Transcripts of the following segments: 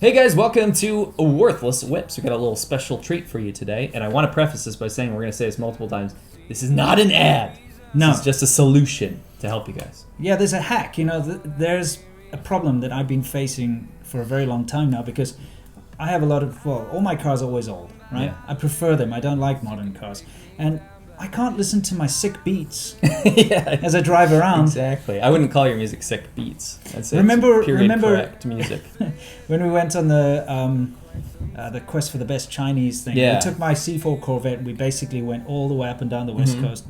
Hey guys, welcome to Worthless Whips. We got a little special treat for you today, and I want to preface this by saying, we're going to say this multiple times, this is not an ad. No. This is just a solution to help you guys. Yeah, there's a hack. There's a problem that I've been facing for a very long time now because I have a lot of, all my cars are always old, right? Yeah. I prefer them. I don't like modern cars. And I can't listen to my sick beats as I drive around. Exactly. I wouldn't call your music sick beats. I'd say Remember- it's period correct music. When we went on the quest for the best Chinese thing, Yeah. we took my C4 Corvette and we basically went all the way up and down the West Coast.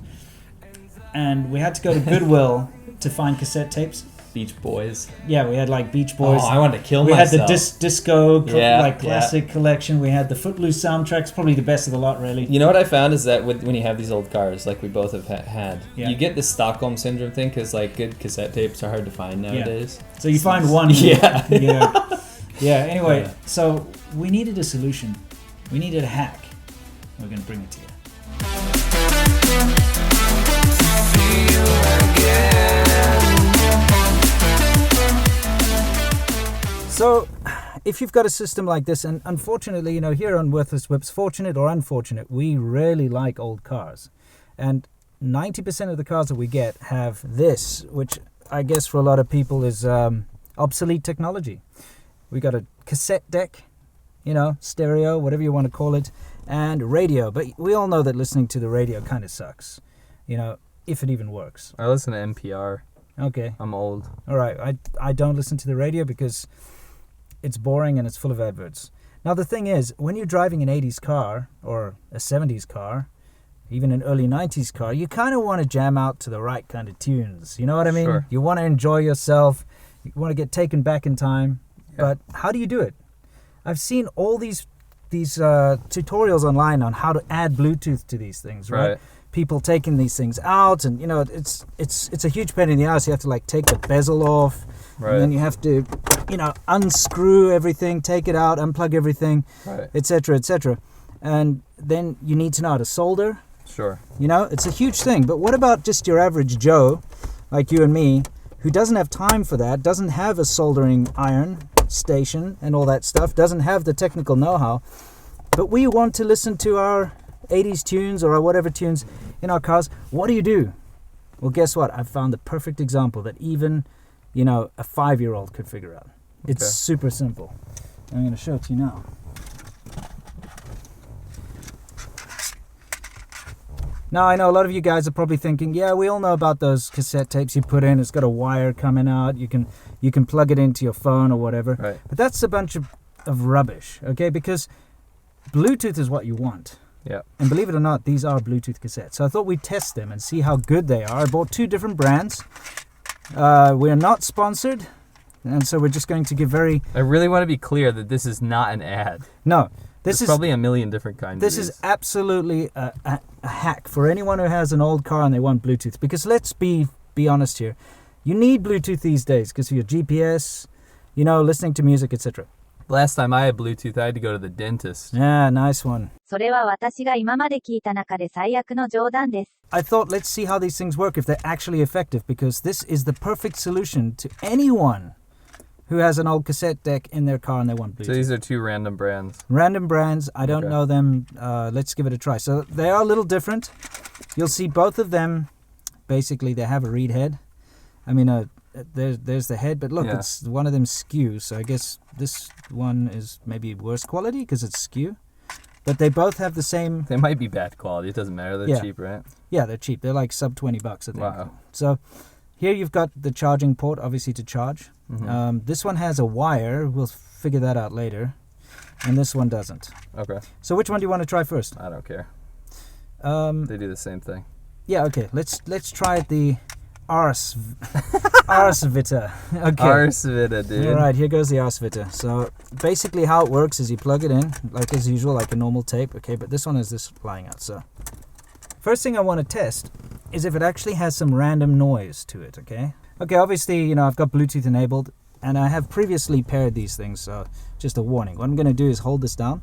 And we had to go to Goodwill to find cassette tapes. Beach Boys. Yeah, we had like Beach Boys. Oh, I wanted to kill we myself. had the disco Yeah, classic collection. We had the Footloose soundtracks, probably the best of the lot, really. You know what I found is that when you have these old cars, like we both have had, Yeah. you get the Stockholm Syndrome thing because like good cassette tapes are hard to find nowadays. So you find one. Yeah. Yeah. Anyway, Yeah. so we needed a solution. We needed a hack. We're going to bring it to you. So, if you've got a system like this, and unfortunately, here on Worthless Whips, fortunate or unfortunate, we really like old cars. And 90% of the cars that we get have this, which I guess for a lot of people is obsolete technology. We got a cassette deck, stereo, whatever you want to call it, and radio. But we all know that listening to the radio kind of sucks, if it even works. I listen to NPR. Okay. I'm old. All right. I don't listen to the radio because it's boring and it's full of adverts. Now the thing is, when you're driving an 80s car or a 70s car, even an early 90s car, you kind of want to jam out to the right kind of tunes. You know what I mean? Sure. You want to enjoy yourself. You want to get taken back in time. Yeah. But how do you do it? I've seen all these tutorials online on how to add Bluetooth to these things, right? People taking these things out, and it's a huge pain in the ass. You have to take the bezel off, Right. and then you have to unscrew everything, take it out, unplug everything, Right. etc., etc. And then you need to know how to solder. Sure. It's a huge thing. But what about just your average Joe, like you and me, who doesn't have time for that, doesn't have a soldering iron station and all that stuff, doesn't have the technical know-how, but we want to listen to our 80s tunes or whatever tunes in our cars? What do you do? Well, guess what? I've found the perfect example that even, a 5-year-old could figure out. It's Okay. super simple. I'm going to show it to you now. Now, I know a lot of you guys are probably thinking, yeah, we all know about those cassette tapes you put in. It's got a wire coming out. You can plug it into your phone or whatever. Right. But that's a bunch of rubbish, okay? Because Bluetooth is what you want. Yeah. And believe it or not, these are Bluetooth cassettes. So I thought we'd test them and see how good they are. I bought 2 different brands. We're not sponsored, and so we're just going to give very... I really want to be clear that this is not an ad. No, There's probably a million different kinds This of these. is absolutely a hack for anyone who has an old car and they want Bluetooth. Because let's be honest here. You need Bluetooth these days because of your GPS, listening to music, etc. Last time I had Bluetooth, I had to go to the dentist. Yeah, nice one. それは私が今まで聞いた中で最悪の冗談です。 I thought, let's see how these things work, if they're actually effective, because this is the perfect solution to anyone who has an old cassette deck in their car and they want Bluetooth. So these are 2 random brands. Random brands, I don't Okay. know them. Let's give it a try. So they are a little different. You'll see both of them, basically they have a reed head. I mean, there's the head, but look, Yeah. it's one of them skew, so I guess this one is maybe worse quality because it's skew. But they both have the same... They might be bad quality. It doesn't matter. They're Yeah. cheap, right? Yeah, they're cheap. They're like sub $20, I think. Wow. So here you've got the charging port, obviously, to charge. Mhm. This one has a wire. We'll figure that out later. And this one doesn't. Okay. So which one do you want to try first? I don't care. Um, They do the same thing. yeah, okay. Let's try the Ars Vita. Okay. Ars Vita, dude. All right, here goes the Ars Vita. So basically how it works is you plug it in, like as usual, like a normal tape. Okay, but this one has this lying out. So first thing I want to test is if it actually has some random noise to it, okay? Okay, obviously, I've got Bluetooth enabled, and I have previously paired these things, so just a warning. What I'm going to do is hold this down.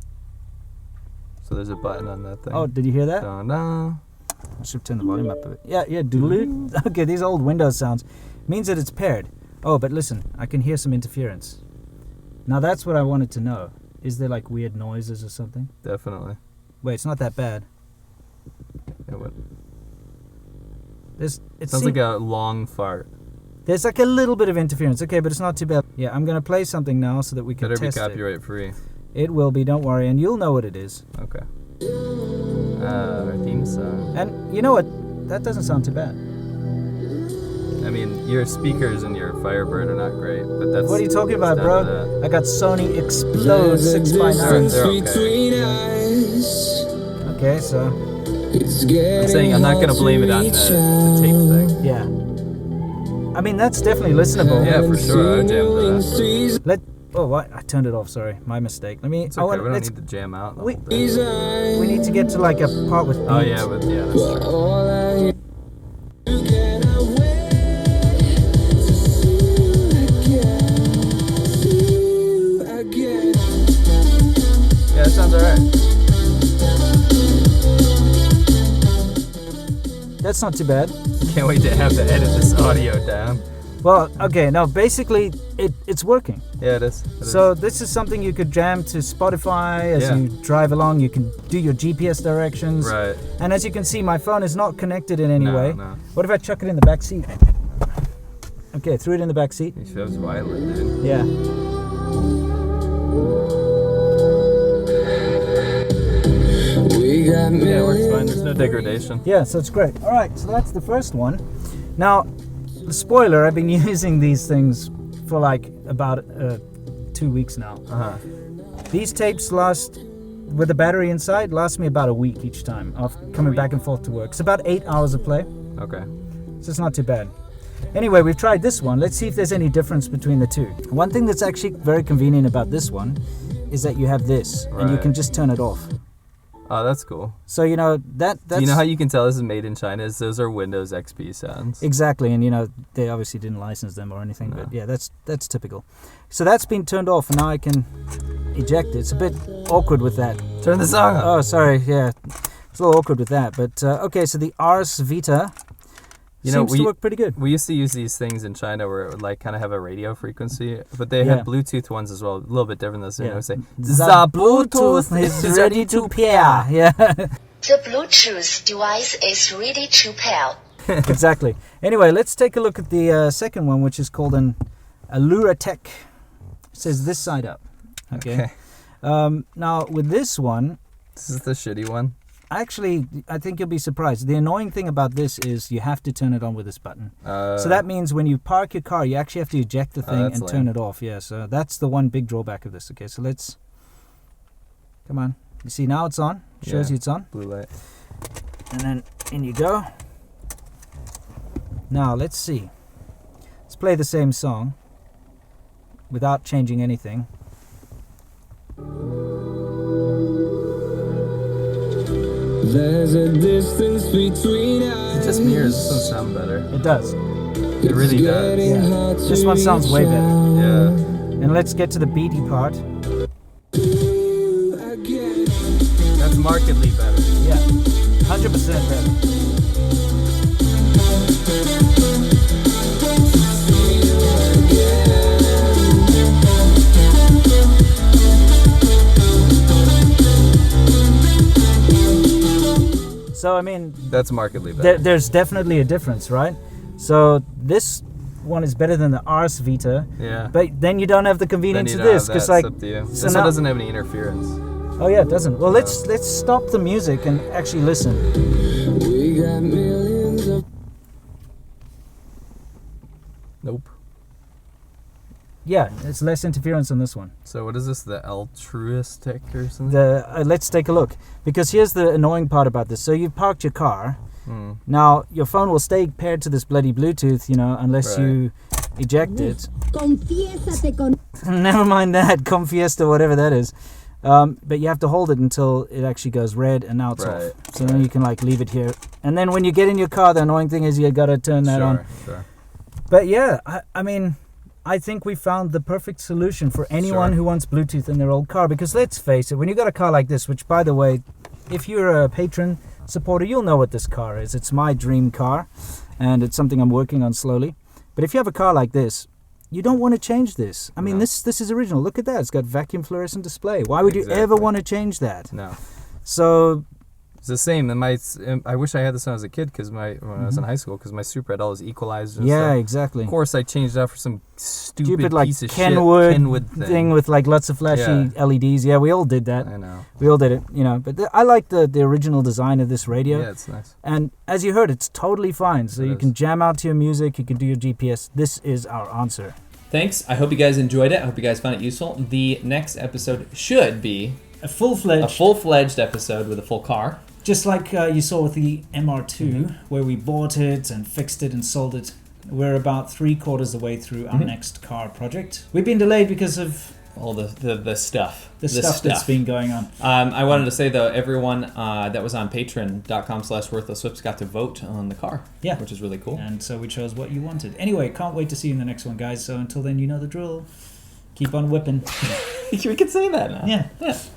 So there's a button on that thing. Oh, did you hear that? Dun-dun. I should turn the volume up a bit. Yeah, doodle. Okay, these old Windows sounds means that it's paired. Oh, but listen, I can hear some interference. Now that's what I wanted to know. Is there like weird noises or something? Definitely. Wait, it's not that bad. Yeah, what? It Sounds like a long fart. There's like a little bit of interference. Okay, but it's not too bad. Yeah, I'm going to play something now so that we can Better be test copyright free. It will be, don't worry, and you'll know what it is. Okay. Our theme song. And you know what? That doesn't sound too bad. I mean, your speakers and your Firebird are not great, but that's... What are you talking about, down bro? to I got Sony Explode 6x9. They're okay. Okay, so... I'm saying I'm not going to blame it on the tape thing. Yeah. I mean, that's definitely listenable. Yeah, for sure. I would jam to that. Oh, what? I turned it off, sorry. My mistake. Let me... It's okay, we don't need to jam out the whole thing. We need to get to like a part with beats. Oh, yeah, that's true. Yeah, that sounds alright. That's not too bad. Can't wait to have to edit this audio down. Well, okay, no, basically, it's working. Yeah, it is. So this is something you could jam to Spotify as you drive along. You can do your GPS directions. Right. And as you can see, my phone is not connected in any way. No. What if I chuck it in the back seat? Okay, threw it in the back seat. That was violent, dude. Yeah. Yeah, it works fine. There's no degradation. Yeah, so it's great. All right, so that's the first one. Now, the spoiler, I've been using these things for like about 2 weeks now. Uh-huh. These tapes last, with the battery inside, last me about a week each time of coming back and forth to work. It's about 8 hours of play. Okay. So it's not too bad. Anyway, we've tried this one. Let's see if there's any difference between the two. One thing that's actually very convenient about this one is that you have this, and you can just turn it off. Oh, that's cool. So, you know, that's... Do you know how you can tell this is made in China? Is those are Windows XP sounds. Exactly, and you know, they obviously didn't license them or anything, but yeah, that's typical. So that's been turned off, and now I can eject it. It's a bit awkward with that. Turn the song up. Oh, sorry, yeah. It's a little awkward with that, but okay, so the Ars Vita seems to work pretty good. We used to use these things in China where it would like kind of have a radio frequency, but they have Bluetooth ones as well, a little bit different though. So you know, say the Bluetooth is ready to pair. Yeah. The Bluetooth device is ready to pair. Exactly. Anyway, let's take a look at the second one, which is called an Allura-Tech. It says this side up. Okay. Now with this one, this is the shitty one. Actually, I think you'll be surprised. The annoying thing about this is you have to turn it on with this button. So that means when you park your car, you actually have to eject the thing and turn it off. Yeah, so that's the one big drawback of this. Okay, so let's... Come on. You see, now it's on. Shows you it's on. Blue light. And then in you go. Now, let's see. Let's play the same song without changing anything. There's a distance between us. It just mirrors. This one sound better. It does. It really does. Yeah. This one sounds way better. Yeah. And let's get to the beaty part. That's markedly better. Yeah. 100% better. So, I mean... That's markedly better. There's definitely a difference, right? So, this one is better than the Ars Vita. Yeah. But then you don't have the convenience of this. Because, like... Up to you. So this one doesn't have any interference. Oh, yeah, it doesn't. Well, let's stop the music and actually listen. We got millions of... Nope. Yeah, it's less interference on this one. So what is this, the altruistic or something? Let's take a look. Because here's the annoying part about this. So you've parked your car. Now, your phone will stay paired to this bloody Bluetooth, you know, unless you eject it. Never mind that, Confiesta, whatever that is. But you have to hold it until it actually goes red, and now it's off. So then you can, like, leave it here. And then when you get in your car, the annoying thing is you got to turn that on. Sure. But yeah, I mean... I think we found the perfect solution for anyone who wants Bluetooth in their old car. Because let's face it, when you got a car like this, which, by the way, if you're a patron supporter, you'll know what this car is. It's my dream car, and it's something I'm working on slowly. But if you have a car like this, you don't want to change this. I mean, No. this is original. Look at that. It's got vacuum fluorescent display. Why would you ever Exactly. want to change that? No. So, It's the same. I wish I had this when I was a kid when I was in high school because my Super had all those equalizers. And yeah, stuff. exactly. Of course, I changed it out for some stupid Like piece of Kenwood shit thing with like lots of flashy LEDs. Yeah, we all did that. I know. We all did it, you know. But I like the original design of this radio. Yeah, it's nice. And as you heard, it's totally fine. So It you is. can jam out to your music. You can do your GPS. This is our answer. Thanks. I hope you guys enjoyed it. I hope you guys found it useful. The next episode should be A full-fledged, a full-fledged episode with a full car. just like you saw with the MR2, where we bought it and fixed it and sold it. We're about 3/4 the way through our next car project. We've been delayed because of All the stuff. the stuff that's been going on. I wanted to say, though, everyone that was on patreon.com/worthlesswhips got to vote on the car. Yeah. Which is really cool. And so we chose what you wanted. Anyway, can't wait to see you in the next one, guys. So until then, you know the drill. Keep on whipping. We can say that now. Yeah.